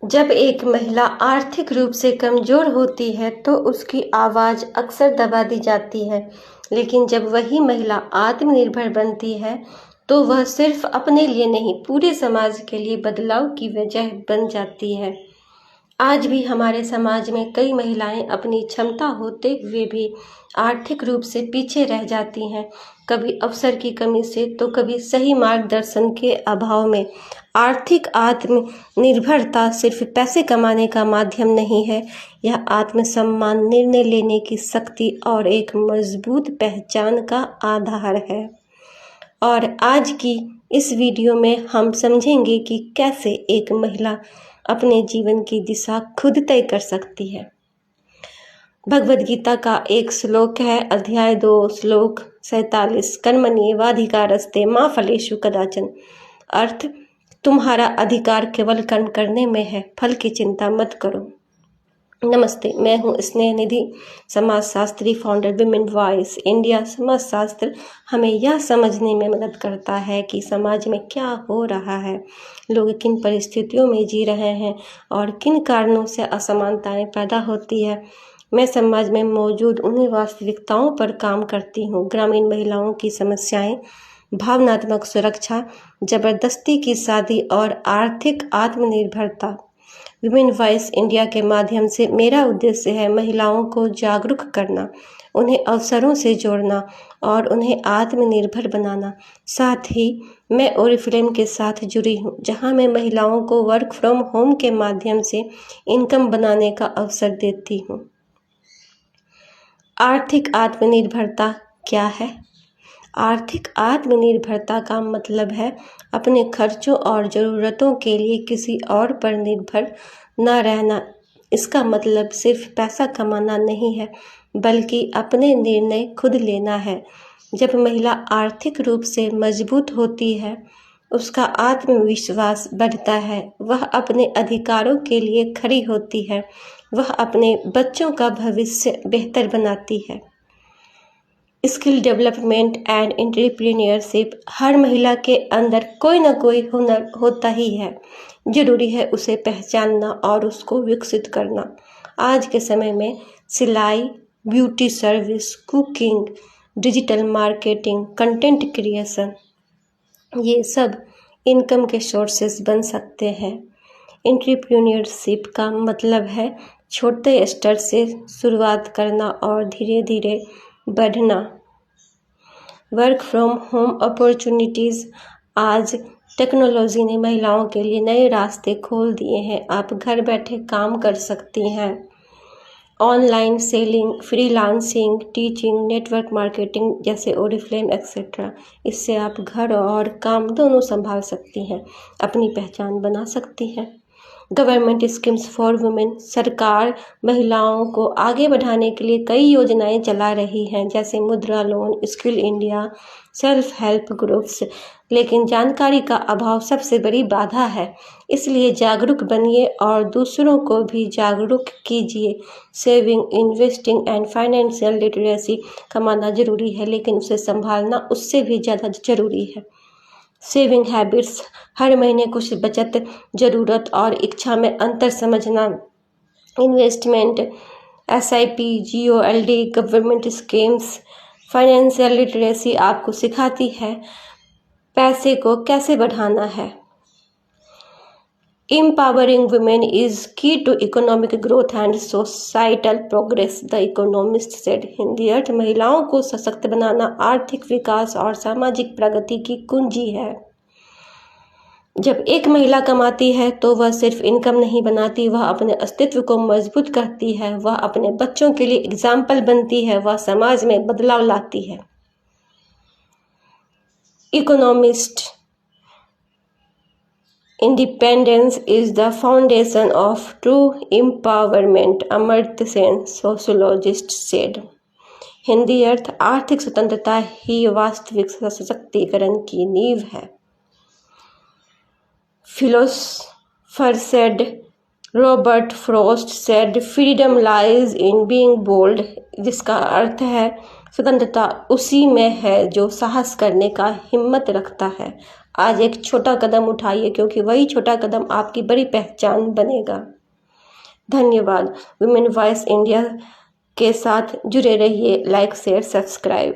जब एक महिला आर्थिक रूप से कमज़ोर होती है तो उसकी आवाज़ अक्सर दबा दी जाती है, लेकिन जब वही महिला आत्मनिर्भर बनती है तो वह सिर्फ अपने लिए नहीं, पूरे समाज के लिए बदलाव की वजह बन जाती है। आज भी हमारे समाज में कई महिलाएं अपनी क्षमता होते हुए भी आर्थिक रूप से पीछे रह जाती हैं, कभी अवसर की कमी से तो कभी सही मार्गदर्शन के अभाव में। आर्थिक आत्मनिर्भरता सिर्फ पैसे कमाने का माध्यम नहीं है, यह आत्मसम्मान, निर्णय लेने की शक्ति और एक मजबूत पहचान का आधार है। और आज की इस वीडियो में हम समझेंगे कि कैसे एक महिला अपने जीवन की दिशा खुद तय कर सकती है। भगवद गीता का एक श्लोक है, अध्याय 2 श्लोक 47, कर्मण्येवाधिकारस्ते मा फलेषु कदाचन। अर्थ, तुम्हारा अधिकार केवल कर्म करने में है, फल की चिंता मत करो। नमस्ते, मैं हूँ स्नेह निधि, समाजशास्त्री, फाउंडर विमेन वॉइस इंडिया। समाजशास्त्र हमें यह समझने में मदद करता है कि समाज में क्या हो रहा है, लोग किन परिस्थितियों में जी रहे हैं और किन कारणों से असमानताएं पैदा होती है। मैं समाज में मौजूद उन्हीं वास्तविकताओं पर काम करती हूँ, ग्रामीण महिलाओं की समस्याएं, भावनात्मक सुरक्षा, जबरदस्ती की शादी और आर्थिक आत्मनिर्भरता। विमेन वॉइस इंडिया के माध्यम से मेरा उद्देश्य है महिलाओं को जागरूक करना, उन्हें अवसरों से जोड़ना और उन्हें आत्मनिर्भर बनाना। साथ ही मैं ओरिफ्लेम के साथ जुड़ी हूँ, जहाँ मैं महिलाओं को वर्क फ्रॉम होम के माध्यम से इनकम बनाने का अवसर देती हूँ। आर्थिक आत्मनिर्भरता क्या है? आर्थिक आत्मनिर्भरता का मतलब है अपने खर्चों और ज़रूरतों के लिए किसी और पर निर्भर न रहना। इसका मतलब सिर्फ पैसा कमाना नहीं है, बल्कि अपने निर्णय खुद लेना है। जब महिला आर्थिक रूप से मजबूत होती है, उसका आत्मविश्वास बढ़ता है, वह अपने अधिकारों के लिए खड़ी होती है, वह अपने बच्चों का भविष्य बेहतर बनाती है। स्किल डेवलपमेंट एंड एंटरप्रेन्योरशिप, हर महिला के अंदर कोई ना कोई हुनर होता ही है, जरूरी है उसे पहचानना और उसको विकसित करना। आज के समय में सिलाई, beauty service, cooking, digital marketing, content creation, ये सब इनकम के सोर्सेस बन सकते हैं। एंटरप्रेन्योरशिप का मतलब है छोटे स्तर से शुरुआत करना और धीरे धीरे बढ़ना। वर्क फ्रॉम होम अपॉर्चुनिटीज़, आज टेक्नोलॉजी ने महिलाओं के लिए नए रास्ते खोल दिए हैं। आप घर बैठे काम कर सकती हैं, online selling, freelancing, teaching, network marketing जैसे ओरिफ्लेम एक्सेट्रा। इससे आप घर और काम दोनों संभाल सकती हैं, अपनी पहचान बना सकती हैं। गवर्नमेंट स्कीम्स फॉर वुमेन, सरकार महिलाओं को आगे बढ़ाने के लिए कई योजनाएं चला रही हैं, जैसे मुद्रा loan, skill India, self help groups. लेकिन जानकारी का अभाव सबसे बड़ी बाधा है, इसलिए जागरूक बनिए और दूसरों को भी जागरूक कीजिए। Saving, investing and financial literacy, कमाना जरूरी है लेकिन उसे संभालना उससे भी ज़्यादा जरूरी है। सेविंग हैबिट्स, हर महीने कुछ बचत, ज़रूरत और इच्छा में अंतर समझना। Investment, SIP, GOLD, government schemes. Financial literacy आपको सिखाती है पैसे को कैसे बढ़ाना है। Empowering women is key to economic growth and societal progress, the Economist said। Hindi अर्थ, महिलाओं को सशक्त बनाना आर्थिक विकास और सामाजिक प्रगति की कुंजी है। जब एक महिला कमाती है तो वह सिर्फ इनकम नहीं बनाती, वह अपने अस्तित्व को मजबूत करती है, वह अपने बच्चों के लिए एग्जाम्पल बनती है, वह समाज में बदलाव लाती है। Economist, independence is the foundation of true empowerment, Amartya Sen, sociologist said. Hindi अर्थ, आर्थिक स्वतंत्रता ही वास्तविक सशक्तिकरण की नींव है। Philosopher said, Robert Frost said, freedom lies in being bold, जिसका अर्थ है स्वतंत्रता उसी में है जो साहस करने का हिम्मत रखता है। आज एक छोटा कदम उठाइए, क्योंकि वही छोटा कदम आपकी बड़ी पहचान बनेगा। धन्यवाद। वुमेन वॉइस इंडिया के साथ जुड़े रहिए। Like, share, subscribe.